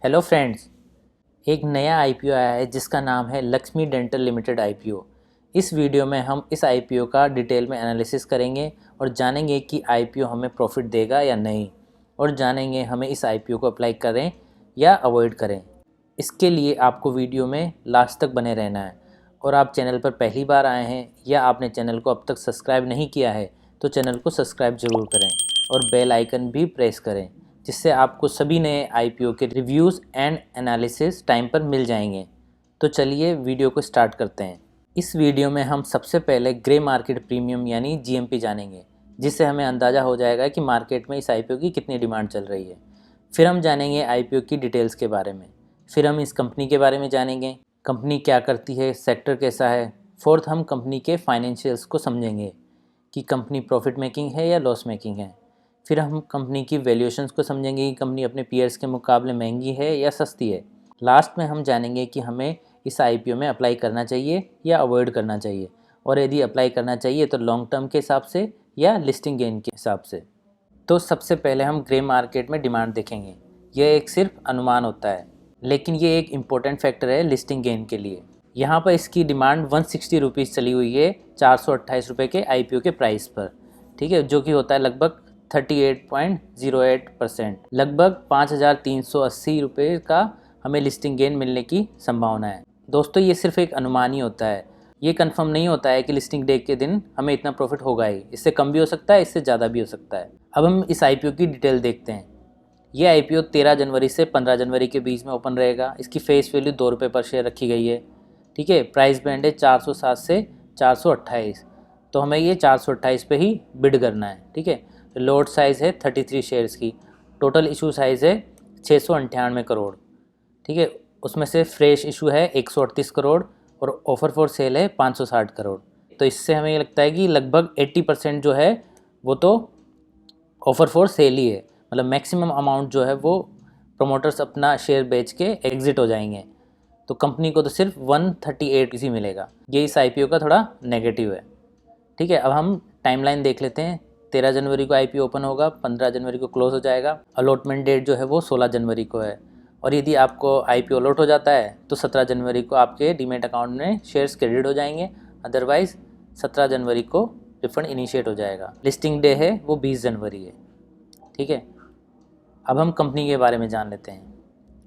Hello friends, एक नया IPO आया है जिसका नाम है लक्ष्मी डेंटल लिमिटेड आईपीओ। इस वीडियो में हम इस आईपीओ का डिटेल में एनालिसिस करेंगे और जानेंगे कि आईपीओ हमें प्रॉफिट देगा या नहीं, और जानेंगे हमें इस आईपीओ को अप्लाई करें या अवॉइड करें। इसके लिए आपको वीडियो में लास्ट तक बने रहना है। और आप चैनल पर पहली बार आए हैं या आपने चैनल को अब तक सब्सक्राइब नहीं किया है तो चैनल को सब्सक्राइब ज़रूर करें और बेल आइकन भी प्रेस करें, जिससे आपको सभी नए आईपीओ के रिव्यूज़ एंड एनालिसिस टाइम पर मिल जाएंगे। तो चलिए वीडियो को स्टार्ट करते हैं। इस वीडियो में हम सबसे पहले ग्रे मार्केट प्रीमियम यानी जीएमपी जानेंगे, जिससे हमें अंदाज़ा हो जाएगा कि मार्केट में इस आईपीओ की कितनी डिमांड चल रही है। फिर हम जानेंगे आईपीओ की डिटेल्स के बारे में। फिर हम इस कंपनी के बारे में जानेंगे, कंपनी क्या करती है, सेक्टर कैसा है। फोर्थ, हम कंपनी के फाइनेंशियल्स को समझेंगे कि कंपनी प्रॉफिट मेकिंग है या लॉस मेकिंग है। फिर हम कंपनी की वैल्यूएशंस को समझेंगे कि कंपनी अपने पीयर्स के मुकाबले महंगी है या सस्ती है। लास्ट में हम जानेंगे कि हमें इस आईपीओ में अप्लाई करना चाहिए या अवॉइड करना चाहिए, और यदि अप्लाई करना चाहिए तो लॉन्ग टर्म के हिसाब से या लिस्टिंग गेन के हिसाब से। तो सबसे पहले हम ग्रे मार्केट में डिमांड देखेंगे। यह एक सिर्फ अनुमान होता है, लेकिन ये एक इम्पोर्टेंट फैक्टर है लिस्टिंग गेन के लिए। यहाँ पर इसकी डिमांड 160 रुपीज़ चली हुई है 428 के आईपीओ के प्राइस पर, ठीक है, जो कि होता है लगभग 38.08%। लगभग 5,380 रुपये का हमें लिस्टिंग गेन मिलने की संभावना है। दोस्तों, ये सिर्फ एक अनुमान ही होता है, ये कंफर्म नहीं होता है कि लिस्टिंग डे के दिन हमें इतना प्रॉफिट होगा ही। इससे कम भी हो सकता है, इससे ज़्यादा भी हो सकता है। अब हम इस आईपीओ की डिटेल देखते हैं। ये आईपीओ 13 जनवरी से 15 जनवरी के बीच में ओपन रहेगा। इसकी फेस वैल्यू 2 रुपये पर शेयर रखी गई है, ठीक है। प्राइस बैंड है 407 से 428, तो हमें ये 428 पे ही बिड करना है, ठीक है। लोट साइज़ है 33 शेयर्स की। टोटल इशू साइज़ है 698 करोड़, ठीक है। उसमें से फ्रेश इशू है 138 करोड़ और ऑफर फॉर सेल है 560 करोड़। तो इससे हमें ये लगता है कि लगभग 80% जो है वो तो ऑफर फॉर सेल ही है। मतलब मैक्सिमम अमाउंट जो है वो प्रमोटर्स अपना शेयर बेच के एग्जिट हो जाएंगे। तो कंपनी को तो सिर्फ 138 ही मिलेगा। ये इस आईपीओ का थोड़ा नेगेटिव है, ठीक है। अब हम टाइमलाइन देख लेते हैं। 13 जनवरी को आईपीओ ओपन होगा, 15 जनवरी को क्लोज हो जाएगा। अलॉटमेंट डेट जो है वो 16 जनवरी को है, और यदि आपको आईपीओ अलॉट हो जाता है तो 17 जनवरी को आपके डीमेट अकाउंट में शेयर्स क्रेडिट हो जाएंगे। अदरवाइज़ 17 जनवरी को रिफंड इनिशिएट हो जाएगा। लिस्टिंग डे है वो 20 जनवरी है, ठीक है। अब हम कंपनी के बारे में जान लेते हैं।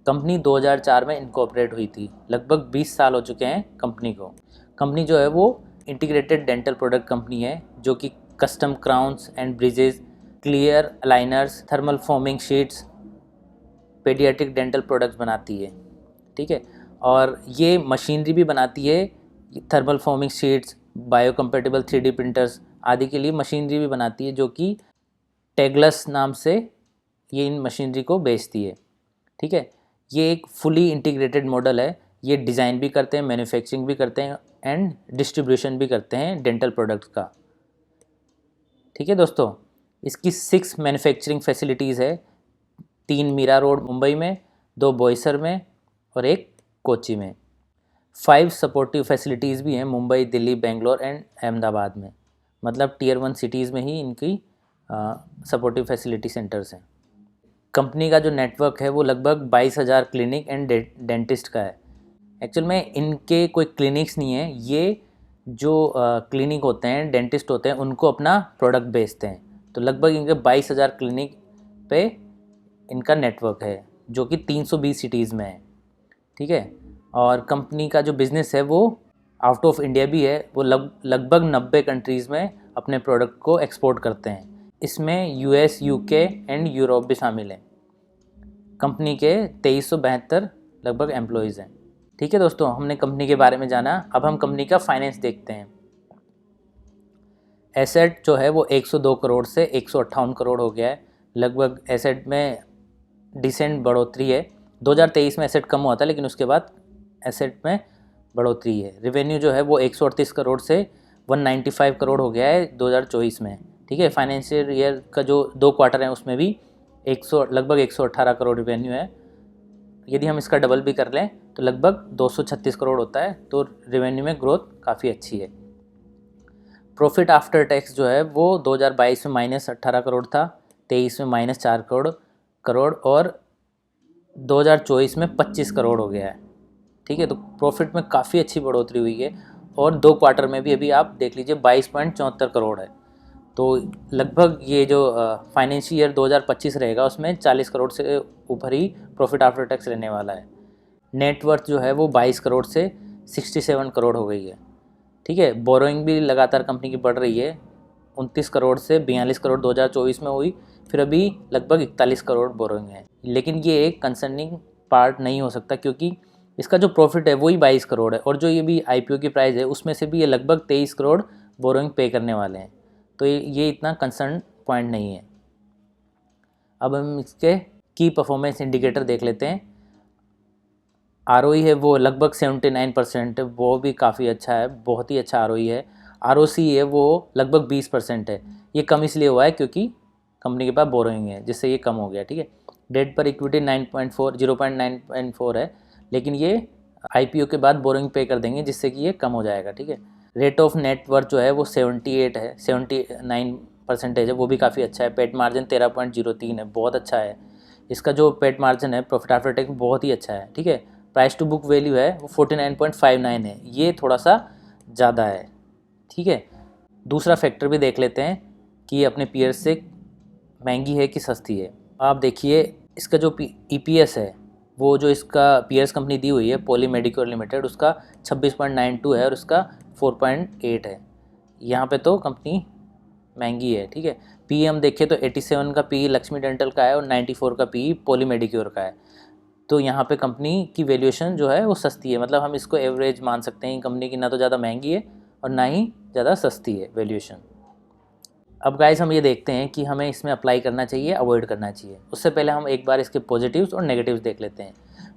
कंपनी 2004 में इनकॉर्पोरेट हुई थी। लगभग 20 साल हो चुके हैं कंपनी को। कंपनी जो है वो इंटीग्रेटेड डेंटल प्रोडक्ट कंपनी है, जो कि custom crowns and bridges, clear aligners, thermal foaming sheets, paediatric dental products बनाती है, ठीक है। और ये मशीनरी भी बनाती है। Thermal foaming sheets, biocompatible 3D printers आदि के लिए मशीनरी भी बनाती है, जो कि टेगलस नाम से ये इन मशीनरी को बेचती है, ठीक है। ये एक फुली इंटीग्रेटेड मॉडल है। ये डिज़ाइन भी करते हैं, मैन्युफैक्चरिंग भी करते हैं एंड डिस्ट्रीब्यूशन भी करते हैं डेंटल प्रोडक्ट्स का, ठीक है दोस्तों। इसकी 6 मैन्युफैक्चरिंग फैसिलिटीज़ है। 3 मीरा रोड मुंबई में, 2 बोईसर में और 1 कोच्चि में। 5 सपोर्टिव फैसिलिटीज़ भी हैं मुंबई, दिल्ली, बेंगलोर एंड अहमदाबाद में। मतलब टियर 1 सिटीज़ में ही इनकी सपोर्टिव फैसिलिटी सेंटर्स हैं। कंपनी का जो नेटवर्क है वो लगभग 22,000 क्लिनिक एंड डेंटिस्ट का है। एक्चुअल में इनके कोई क्लिनिक्स नहीं है, ये जो क्लिनिक होते हैं, डेंटिस्ट होते हैं, उनको अपना प्रोडक्ट बेचते हैं। तो लगभग इनके 22,000 क्लिनिक पे इनका नेटवर्क है, जो कि 320 सिटीज़ में है, ठीक है। और कंपनी का जो बिज़नेस है वो आउट ऑफ इंडिया भी है। वो लगभग 90 कंट्रीज़ में अपने प्रोडक्ट को एक्सपोर्ट करते हैं। इसमें यूएस, यूके एंड यूरोप भी शामिल हैं। कंपनी के 2372 लगभग एम्प्लॉयज़ हैं, ठीक है दोस्तों। हमने कंपनी के बारे में जाना। अब हम कंपनी का फाइनेंस देखते हैं। एसेट जो है वो 102 करोड़ से 158 करोड़ हो गया है। लगभग एसेट में डिसेंट बढ़ोतरी है। 2023 में एसेट कम हुआ था, लेकिन उसके बाद एसेट में बढ़ोतरी है। रिवेन्यू जो है वो 138 करोड़ से 195 करोड़ हो गया है 2024 में, ठीक है। फाइनेंशियल ईयर का जो 2 क्वार्टर हैं उसमें भी लगभग 118 करोड़ रिवेन्यू है। यदि हम इसका डबल भी कर लें तो लगभग 236 करोड़ होता है। तो रिवेन्यू में ग्रोथ काफ़ी अच्छी है। प्रॉफिट आफ्टर टैक्स जो है वो 2022 में -18 करोड़ था, 23 में -4 करोड़ और 2024 में 25 करोड़ हो गया है। ठीक है, तो प्रॉफिट में काफ़ी अच्छी बढ़ोतरी हुई है और 2 क्वार्टर में भी अभी आप देख लीजिए 22.74 करोड़ है। तो लगभग ये जो फाइनेंशियल ईयर 2025 रहेगा उसमें 40 करोड़ से ऊपर ही प्रॉफिट आफ्टर टैक्स रहने वाला है। नेटवर्थ जो है वो 22 करोड़ से 67 करोड़ हो गई है। ठीक है, बोरोइंग भी लगातार कंपनी की बढ़ रही है, 29 करोड़ से 42 करोड़ 2024 में हुई, फिर अभी लगभग 41 करोड़ बोरोइंग है। लेकिन ये एक कंसर्निंग पार्ट नहीं हो सकता क्योंकि इसका जो प्रॉफिट है वही 22 करोड़ है और जो ये भी आईपीओ की प्राइस है उसमें से भी ये लगभग 23 करोड़ बोरोइंग पे करने वाले हैं। तो ये इतना कंसर्न पॉइंट नहीं है। अब हम इसके की परफॉर्मेंस इंडिकेटर देख लेते हैं। आरओई है वो लगभग 79% है, वो भी काफ़ी अच्छा है, बहुत ही अच्छा आरओई है। आरओसी है वो लगभग 20% है। ये कम इसलिए हुआ है क्योंकि कंपनी के पास बोरोइंग है जिससे ये कम हो गया। ठीक है, डेट पर इक्विटी 0.9.4 है, लेकिन ये आईपीओ के बाद बोरोइंग पे कर देंगे जिससे कि ये कम हो जाएगा। ठीक है, रेट ऑफ नेटवर्थ जो है वो 78 है, 79% है, वो भी काफ़ी अच्छा है। पेट मार्जिन 13.03 है, बहुत अच्छा है। इसका जो पेट मार्जिन है प्रॉफिट आफ्टर टैक्स बहुत ही अच्छा है। ठीक है, प्राइस टू बुक वैल्यू है वो 49.59 है, ये थोड़ा सा ज़्यादा है। ठीक है, दूसरा फैक्टर भी देख लेते हैं कि अपने पीयर्स से महंगी है कि सस्ती है। आप देखिए इसका जो ईपीएस है वो जो इसका पीयर्स कंपनी दी हुई है पॉली मेडिक्योर लिमिटेड, उसका 26.92 है और उसका 4.8 है। यहाँ पे तो कंपनी महंगी है। ठीक है, पी हम देखें तो 87 का पी लक्ष्मी डेंटल का है और 94 का पी पॉली मेडिक्योर का है। तो यहाँ पे कंपनी की वैल्यूएशन जो है वो सस्ती है, मतलब हम इसको एवरेज मान सकते हैं। कंपनी की ना तो ज़्यादा महंगी है और ना ही ज़्यादा सस्ती है वैल्यूएशन। अब गाइस हम ये देखते हैं कि हमें इसमें अप्लाई करना चाहिए, अवॉइड करना चाहिए। उससे पहले हम एक बार इसके पॉजिटिव्स और नेगेटिव्स देख लेते हैं।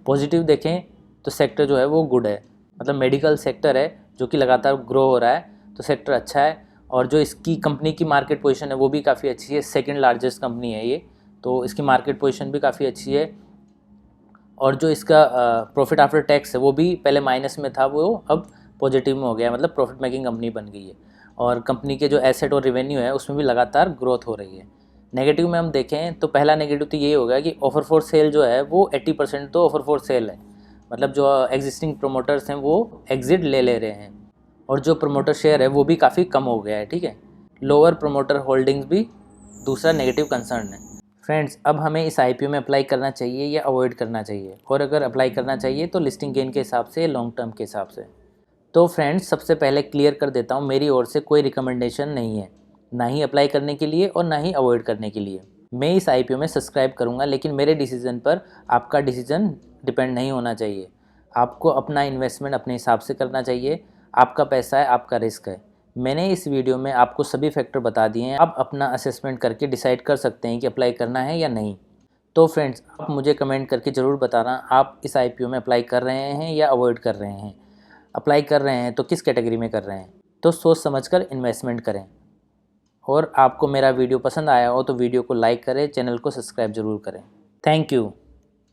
पॉजिटिव देखें तो सेक्टर जो है वो गुड है, मतलब मेडिकल सेक्टर है जो कि लगातार ग्रो हो रहा है, तो सेक्टर अच्छा है। और जो इसकी कंपनी की मार्केट पोजीशन है वो भी काफ़ी अच्छी है, सेकंड लार्जेस्ट कंपनी है ये, तो इसकी मार्केट पोजीशन भी काफ़ी अच्छी है। और जो इसका प्रॉफिट आफ्टर टैक्स है वो भी पहले माइनस में था, वो अब पॉजिटिव में हो गया, मतलब प्रॉफिट मेकिंग कंपनी बन गई है। और कंपनी के जो एसेट और रेवेन्यू है उसमें भी लगातार ग्रोथ हो रही है। नेगेटिव में हम देखें तो पहला नेगेटिव तो ये होगा कि ऑफर फॉर सेल जो है वो 80% तो ऑफर फॉर सेल है, मतलब जो एग्जिस्टिंग प्रोमोटर्स हैं वो एग्जिट ले रहे हैं और जो प्रोमोटर शेयर है वो भी काफ़ी कम हो गया है। ठीक है, लोअर प्रोमोटर होल्डिंग्स भी दूसरा नेगेटिव कंसर्न है। फ्रेंड्स, अब हमें इस आईपीओ में अप्लाई करना चाहिए या अवॉइड करना चाहिए, और अगर अप्लाई करना चाहिए तो लिस्टिंग गेन के हिसाब से, लॉन्ग टर्म के हिसाब से। तो फ्रेंड्स सबसे पहले क्लियर कर देता हूँ, मेरी ओर से कोई रिकमेंडेशन नहीं है, ना ही अप्लाई करने के लिए और ना ही अवॉइड करने के लिए। मैं इस आईपीओ में सब्सक्राइब करूँगा, लेकिन मेरे डिसीजन पर आपका डिसीजन डिपेंड नहीं होना चाहिए। आपको अपना इन्वेस्टमेंट अपने हिसाब से करना चाहिए, आपका पैसा है, आपका रिस्क है। मैंने इस वीडियो में आपको सभी फैक्टर बता दिए हैं, आप अपना असेसमेंट करके डिसाइड कर सकते हैं कि अप्लाई करना है या नहीं। तो फ्रेंड्स आप मुझे कमेंट करके ज़रूर बताना, आप इस आईपीओ में अप्लाई कर रहे हैं या अवॉइड कर रहे हैं। अप्लाई कर रहे हैं तो किस कैटेगरी में कर रहे हैं। तो सोच समझकर इन्वेस्टमेंट करें। और आपको मेरा वीडियो पसंद आया हो तो वीडियो को लाइक करें, चैनल को सब्सक्राइब ज़रूर करें। Thank you.